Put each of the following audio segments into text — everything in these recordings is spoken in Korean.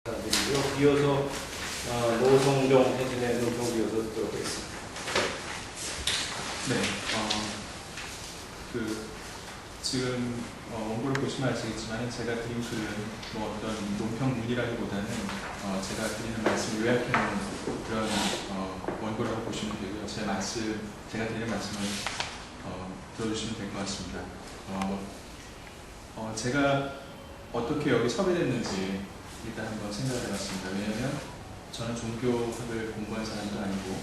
드리고요. 이어서 노성종 혜진의 논평 이어서 듣도록 하겠습니다. 네, 지금 원고를 보시면 아시겠지만 제가 드린 글은 어떤 논평문이라기보다는 제가 드리는 말씀을 요약해놓은 그런 원고라고 보시면 되고요. 제가 드리는 말씀을 들어주시면 될 것 같습니다. 제가 어떻게 여기 섭외됐는지 일단 한번 생각을 해봤습니다. 왜냐하면 저는 종교학을 공부한 사람도 아니고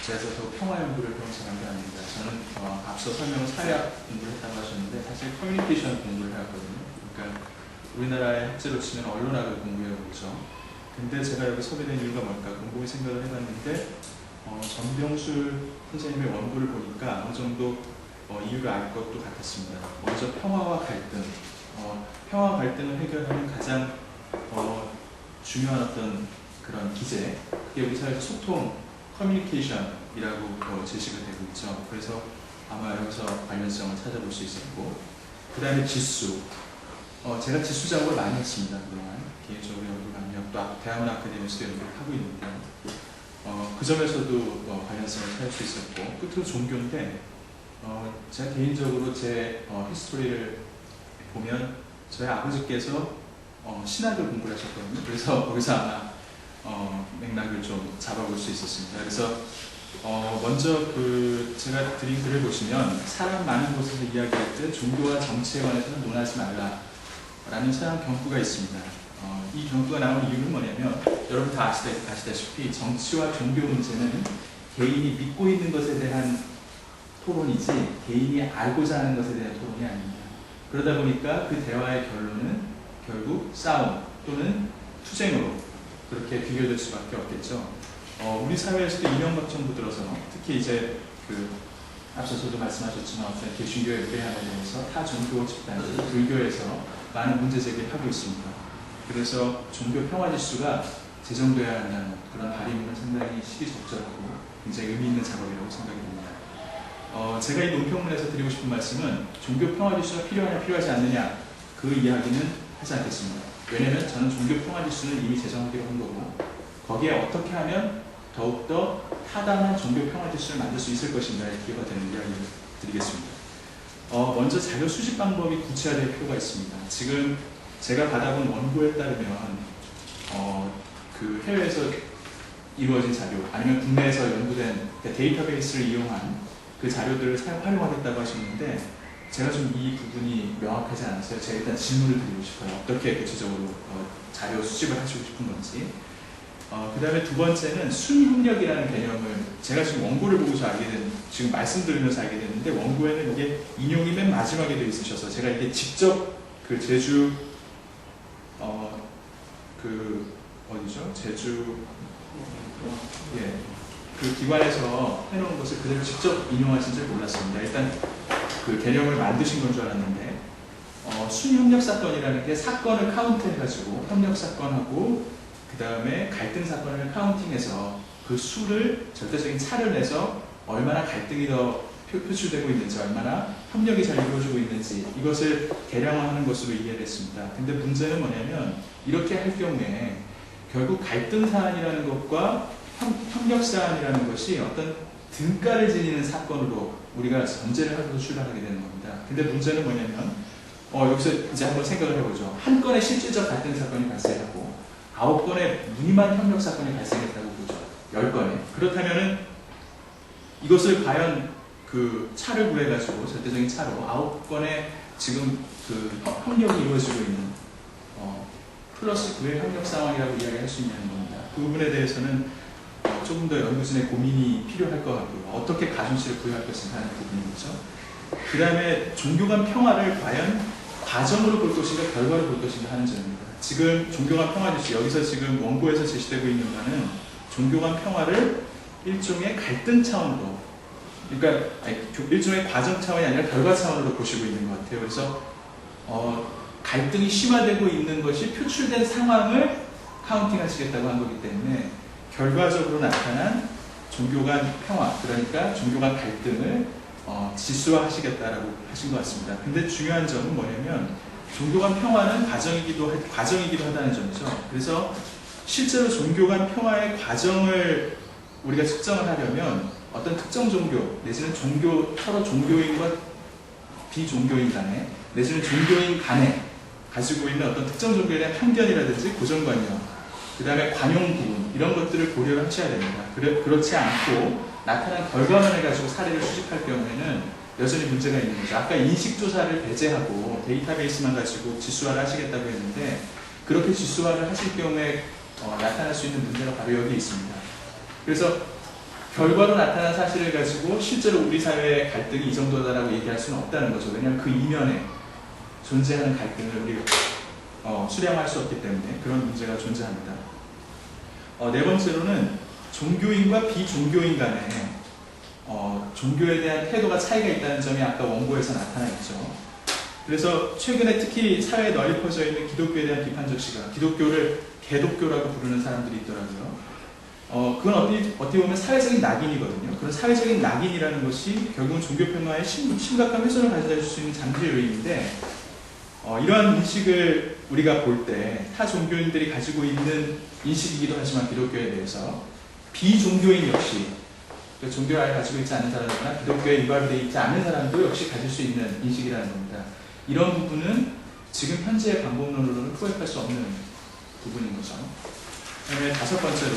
제가 더 평화 연구를 배운 사람도 아닙니다. 저는 앞서 설명은 사회학 공부를 했다고 하셨는데 사실 커뮤니케이션 공부를 해왔거든요. 그러니까 우리나라의 학제로 치면 언론학을 공부해오죠. 근데 제가 여기 섭외된 이유가 뭘까 궁금히 생각을 해봤는데 전병술 선생님의 원고를 보니까 어느 정도 이유를 알 것도 같았습니다. 먼저 평화와 갈등, 평화 갈등을 해결하는 가장 중요한 어떤 그런 기제, 그게 우리 사회에서 소통, 커뮤니케이션이라고 제시가 되고 있죠. 그래서 아마 여기서 관련성을 찾아볼 수 있었고, 그 다음에 지수. 제가 지수 작업을 많이 했습니다. 그동안 개인적으로 연구 강력, 또 대학원 아카데미에서도 연구를 하고 있는데 그 점에서도 관련성을 찾을 수 있었고, 끝으로 종교인데 제가 개인적으로 제 히스토리를 보면 저희 아버지께서 신학을 공부를 하셨거든요. 그래서 거기서 아마 맥락을 좀 잡아볼 수 있었습니다. 그래서 먼저 제가 드린 글을 보시면 사람 많은 곳에서 이야기할 때 종교와 정치에 관해서는 논하지 말라라는 서양 경구가 있습니다. 이 경구가 나온 이유는 뭐냐면 여러분 다 아시다시피 정치와 종교 문제는 개인이 믿고 있는 것에 대한 토론이지 개인이 알고자 하는 것에 대한 토론이 아닙니다. 그러다 보니까 그 대화의 결론은 결국 싸움 또는 투쟁으로 그렇게 귀결될 수밖에 없겠죠. 우리 사회에서도 이명박 정부 들어서 특히 이제 앞서서도 말씀하셨지만 어떤 개신교의 의뢰함에 대해서 타 종교 집단, 불교에서 많은 문제 제기를 하고 있습니다. 그래서 종교 평화 지수가 제정돼야 한다는 그런 바람은 상당히 시기적절하고 굉장히 의미 있는 작업이라고 생각이 됩니다. 제가 이 논평문에서 드리고 싶은 말씀은 종교 평화 지수가 필요하냐 필요하지 않느냐 그 이야기는 하지 않겠습니다. 왜냐하면 저는 종교 평화 지수는 이미 제정하기로 한 거고 거기에 어떻게 하면 더욱더 타당한 종교 평화 지수를 만들 수 있을 것인가에 기여가 되는 이야기를 드리겠습니다. 먼저 자료 수집 방법이 구체화될 필요가 있습니다. 지금 제가 받아본 원고에 따르면 해외에서 이루어진 자료 아니면 국내에서 연구된 데이터베이스를 이용한 그 자료들을 활용하겠다고 하셨는데 제가 좀 이 부분이 명확하지 않아서요. 제가 일단 질문을 드리고 싶어요. 어떻게 구체적으로 자료 수집을 하시고 싶은 건지. 그 다음에 두 번째는 순협력이라는 개념을 제가 지금 원고를 보고서 지금 말씀드리면서 알게 됐는데 원고에는 이게 인용이 맨 마지막에 되어 있으셔서 제가 이게 직접 제주 어디죠? 제주 그 기관에서 해놓은 것을 그대로 직접 인용하신 줄 몰랐습니다. 일단 그 개념을 만드신 건 줄 알았는데 순협력 사건이라는 게 사건을 카운트해가지고 협력 사건하고 그 다음에 갈등 사건을 카운팅해서 그 수를 절대적인 차를 내서 얼마나 갈등이 더 표출되고 있는지 얼마나 협력이 잘 이루어지고 있는지 이것을 계량화하는 것으로 이해를 했습니다. 근데 문제는 뭐냐면 이렇게 할 경우에 결국 갈등 사안이라는 것과 협력 사안이라는 것이 어떤 등가를 지니는 사건으로 우리가 전제를 하고서 출발하게 되는 겁니다. 근데 문제는 뭐냐면 여기서 이제 한번 생각을 해보죠. 한 건의 실질적 갈등 사건이 발생하고 9건의 무늬만 협력 사건이 발생했다고 보죠. 10건에. 그렇다면은 이것을 과연 차를 구해가지고 절대적인 차로 9건의 지금 협력이 이루어지고 있는 플러스 9의 협력 상황이라고 이야기할 수 있냐는 겁니다. 그 부분에 대해서는 조금 더 연구진의 고민이 필요할 것 같고요. 어떻게 가중치를 부여할 것인가 하는 부분이죠. 그 다음에 종교 간 평화를 과연 과정으로 볼 것인가 결과로 볼 것인가 하는 점입니다. 지금 종교 간 평화 지수 여기서 지금 원고에서 제시되고 있는 바는 종교 간 평화를 일종의 갈등 차원으로 그러니까 일종의 과정 차원이 아니라 결과 차원으로 보시고 있는 것 같아요. 그래서 갈등이 심화되고 있는 것이 표출된 상황을 카운팅 하시겠다고 한 거기 때문에 결과적으로 나타난 종교 간 평화, 그러니까 종교 간 갈등을 지수화하시겠다라고 하신 것 같습니다. 근데 중요한 점은 뭐냐면 종교 간 평화는 과정이기도 하다는 점이죠. 그래서 실제로 종교 간 평화의 과정을 우리가 측정을 하려면 어떤 특정 종교 내지는 서로 종교인과 비종교인 간에 내지는 종교인 간에 가지고 있는 어떤 특정 종교에 대한 편견이라든지 고정관념, 그 다음에 관용 부분 이런 것들을 고려를 하셔야 됩니다. 그렇지 않고 나타난 결과만을 가지고 사례를 수집할 경우에는 여전히 문제가 있는 거죠. 아까 인식조사를 배제하고 데이터베이스만 가지고 지수화를 하시겠다고 했는데 그렇게 지수화를 하실 경우에 나타날 수 있는 문제가 바로 여기 있습니다. 그래서 결과로 나타난 사실을 가지고 실제로 우리 사회의 갈등이 이 정도다라고 얘기할 수는 없다는 거죠. 왜냐하면 그 이면에 존재하는 갈등을 우리가 수량할 수 없기 때문에 그런 문제가 존재합니다. 네 번째로는 종교인과 비종교인 간에 종교에 대한 태도가 차이가 있다는 점이 아까 원고에서 나타나 있죠. 그래서 최근에 특히 사회에 널리 퍼져 있는 기독교에 대한 비판적 시각, 기독교를 개독교라고 부르는 사람들이 있더라고요. 그건 어떻게 보면 사회적인 낙인이거든요. 그런 사회적인 낙인이라는 것이 결국은 종교 평화에 심각한 훼손을 가져다 줄 수 있는 잠재 요인인데 이러한 인식을 우리가 볼 때 타 종교인들이 가지고 있는 인식이기도 하지만 기독교에 대해서 비종교인 역시 종교를 가지고 있지 않은 사람이나 기독교에 인발되어 있지 않은 사람도 역시 가질 수 있는 인식이라는 겁니다. 이런 부분은 지금 현재의 방법론으로는 포획할 수 없는 부분인 거죠. 그다음에 다섯 번째로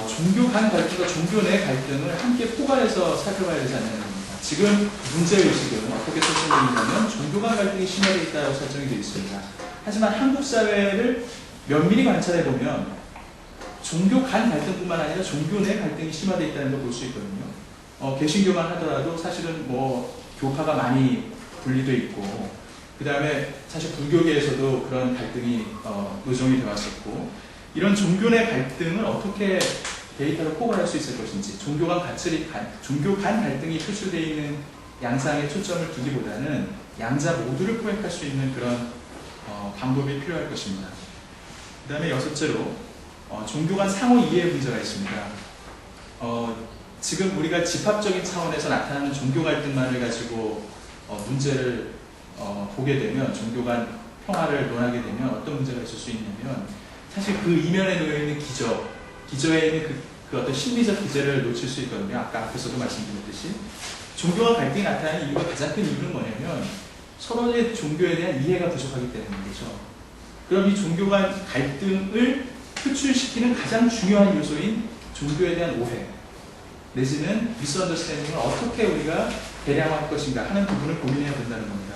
종교 간 갈등과 종교 내 갈등을 함께 포괄해서 살펴봐야 되지 않느냐 합니다. 지금 문제의식은 어떻게 설정되냐면 종교 간 갈등이 심화되어 있다고 설정이 되어 있습니다. 하지만 한국 사회를 면밀히 관찰해보면 종교 간 갈등뿐만 아니라 종교 내 갈등이 심화되어 있다는 걸 볼 수 있거든요. 개신교만 하더라도 사실은 교파가 많이 분리되어 있고 그 다음에 사실 불교계에서도 그런 갈등이 노정이 되어 왔었고 이런 종교 내 갈등을 어떻게 데이터로 포괄할 수 있을 것인지 종교 간 갈등이 표출되어 있는 양상에 초점을 두기보다는 양자 모두를 포획할 수 있는 그런 방법이 필요할 것입니다. 그 다음에 여섯째로 종교 간 상호 이해 문제가 있습니다. 지금 우리가 집합적인 차원에서 나타나는 종교 갈등만을 가지고 문제를 보게 되면 종교 간 평화를 논하게 되면 어떤 문제가 있을 수 있냐면 사실 그 이면에 놓여 있는 기저에 있는 그 어떤 심리적 기제를 놓칠 수 있거든요. 아까 앞에서도 말씀드렸듯이 종교 간 갈등이 나타나는 이유가 가장 큰 이유는 뭐냐면 서로의 종교에 대한 이해가 부족하기 때문인 거죠. 그럼 이 종교 간 갈등을 표출시키는 가장 중요한 요소인 종교에 대한 오해 내지는 미스언더스탠딩을 어떻게 우리가 대량화할 것인가 하는 부분을 고민해야 된다는 겁니다.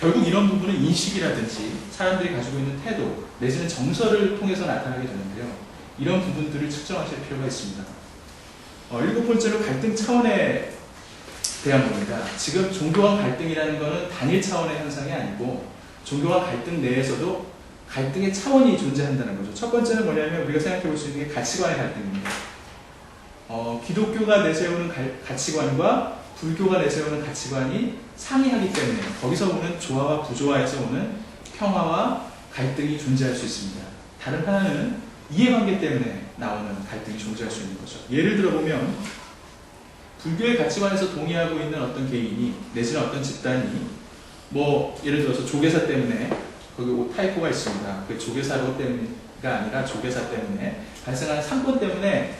결국 이런 부분은 인식이라든지 사람들이 가지고 있는 태도 내지는 정서를 통해서 나타나게 되는데요. 이런 부분들을 측정하실 필요가 있습니다. 일곱 번째로 갈등 차원에 대한 겁니다. 지금 종교 간 갈등이라는 것은 단일 차원의 현상이 아니고 종교 간 갈등 내에서도 갈등의 차원이 존재한다는 거죠. 첫 번째는 뭐냐면 우리가 생각해 볼 수 있는 게 가치관의 갈등입니다. 기독교가 내세우는 가치관과 불교가 내세우는 가치관이 상이하기 때문에 거기서 오는 조화와 부조화에서 오는 평화와 갈등이 존재할 수 있습니다. 다른 하나는 이해관계 때문에 나오는 갈등이 존재할 수 있는 거죠. 예를 들어보면 불교의 가치관에서 동의하고 있는 어떤 개인이 내지는 어떤 집단이 예를 들어서 조계사 때문에 거기 타이포가 있습니다. 그 조계사로 때문가 아니라 조계사 때문에 발생하는 상권 때문에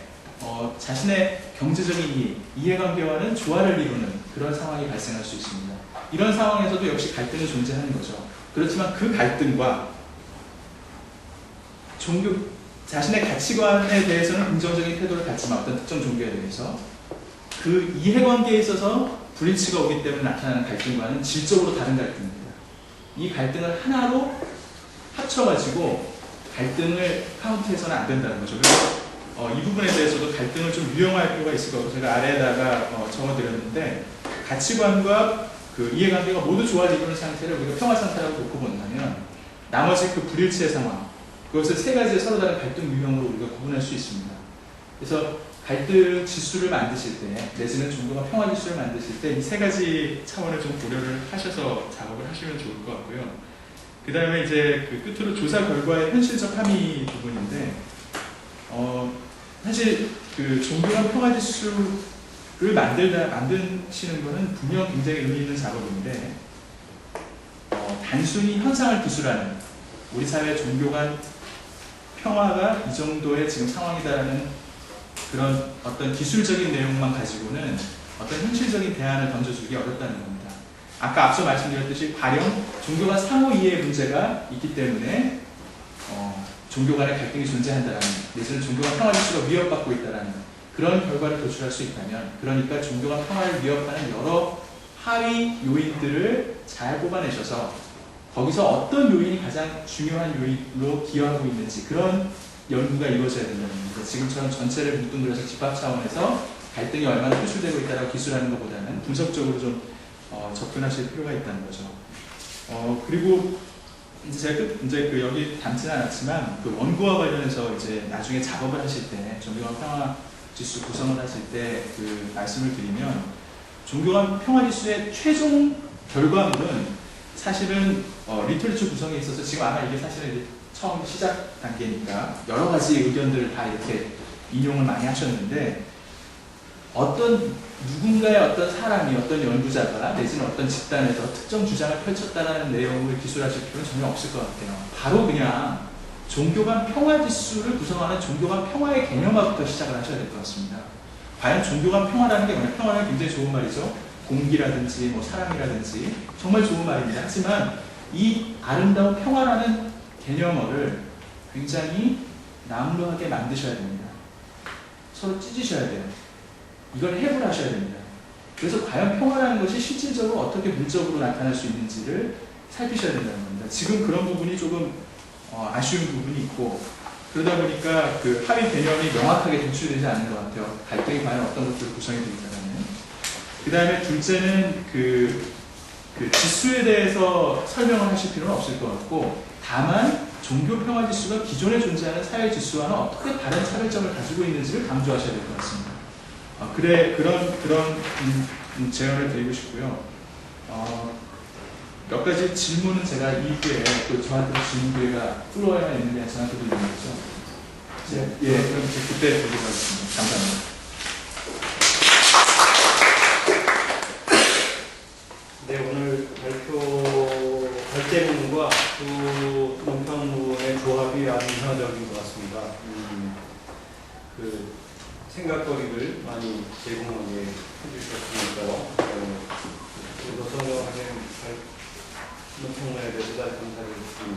자신의 경제적인 이해관계와는 조화를 이루는 그런 상황이 발생할 수 있습니다. 이런 상황에서도 역시 갈등이 존재하는 거죠. 그렇지만 그 갈등과 자신의 가치관에 대해서는 긍정적인 태도를 갖지만 어떤 특정 종교에 대해서 그 이해관계에 있어서 불일치가 오기 때문에 나타나는 갈등과는 질적으로 다른 갈등입니다. 이 갈등을 하나로 합쳐가지고 갈등을 카운트해서는 안 된다는 거죠. 그래서 이 부분에 대해서도 갈등을 좀 유형화할 필요가 있을 거고 제가 아래에다가 적어드렸는데 가치관과 그 이해관계가 모두 조화를 이루는 상태를 우리가 평화 상태라고 놓고 본다면 나머지 그 불일치의 상황 그것을 세 가지의 서로 다른 갈등 유형으로 우리가 구분할 수 있습니다. 그래서 갈등 지수를 만드실 때 내지는 종교가 평화 지수를 만드실 때 이 세 가지 차원을 좀 고려를 하셔서 작업을 하시면 좋을 것 같고요. 그 다음에 이제 그 끝으로 조사 결과의 현실적 함의 부분인데 사실 그 종교가 평화 지수를 만드시는 것은 분명 굉장히 의미 있는 작업인데 단순히 현상을 기술하는 우리 사회 종교 간 평화가 이 정도의 지금 상황이다라는 그런 어떤 기술적인 내용만 가지고는 어떤 현실적인 대안을 던져주기 어렵다는 겁니다. 아까 앞서 말씀드렸듯이 가령 종교 간 상호 이해의 문제가 있기 때문에 종교 간의 갈등이 존재한다는, 내지는 종교 간 평화 질서가 위협받고 있다는 그런 결과를 도출할 수 있다면, 그러니까 종교 간 평화를 위협하는 여러 하위 요인들을 잘 뽑아내셔서 거기서 어떤 요인이 가장 중요한 요인으로 기여하고 있는지 그런 연구가 이루어져야 된다는 겁니다. 지금처럼 전체를 뭉뚱그려서 집합 차원에서 갈등이 얼마나 표출되고 있다고 기술하는 것보다는 분석적으로 좀 접근하실 필요가 있다는 거죠. 그리고 이제 제가 여기 담지는 않았지만 그 원고와 관련해서 이제 나중에 작업을 하실 때 종교간 평화 지수 구성을 하실 때 그 말씀을 드리면, 종교간 평화 지수의 최종 결과물은 사실은 리터리처 구성에 있어서 지금 아마 이게 사실은 이제 처음 시작 단계니까 여러 가지 의견들을 다 이렇게 인용을 많이 하셨는데, 어떤 누군가의 어떤 사람이, 어떤 연구자가 내지는 어떤 집단에서 특정 주장을 펼쳤다는 내용을 기술하실 필요는 전혀 없을 것 같아요. 바로 그냥 종교 간 평화 지수를 구성하는 종교 간 평화의 개념화부터 시작을 하셔야 될 것 같습니다. 과연 종교 간 평화라는 게 뭐냐? 평화는 굉장히 좋은 말이죠. 공기라든지 뭐 사랑이라든지 정말 좋은 말입니다. 하지만 이 아름다운 평화라는 개념어를 굉장히 남루하게 만드셔야 됩니다. 서로 찢으셔야 돼요. 이걸 해부하셔야 됩니다. 그래서 과연 평화라는 것이 실질적으로 어떻게 물적으로 나타날 수 있는지를 살피셔야 된다는 겁니다. 지금 그런 부분이 조금 아쉬운 부분이 있고, 그러다 보니까 그 합의 개념이 명확하게 도출되지 않는 것 같아요. 갈등이 과연 어떤 것들로 구성이 되어 있다는. 그 다음에 둘째는 그 지수에 대해서 설명을 하실 필요는 없을 것 같고, 다만 종교 평화 지수가 기존에 존재하는 사회 지수와는 어떻게 다른 차별점을 가지고 있는지를 강조하셔야 될 것 같습니다. 그런 제안을 드리고 싶고요. 몇 가지 질문은 제가 이후에 또 저한테 질문 기회가 플로어에만 있는 게 아니라 저한테도 있는 거죠. 그럼 그때 드리도록 하겠습니다. 감사합니다. 네, 오늘 발제문과 또 논평문의 조합이 아주 인상적인 것 같습니다. 그 생각거리를 많이 제공하게 해주셨으니까요. 그래서 성경하는 논평문에 대해서 잘 감사드립니다.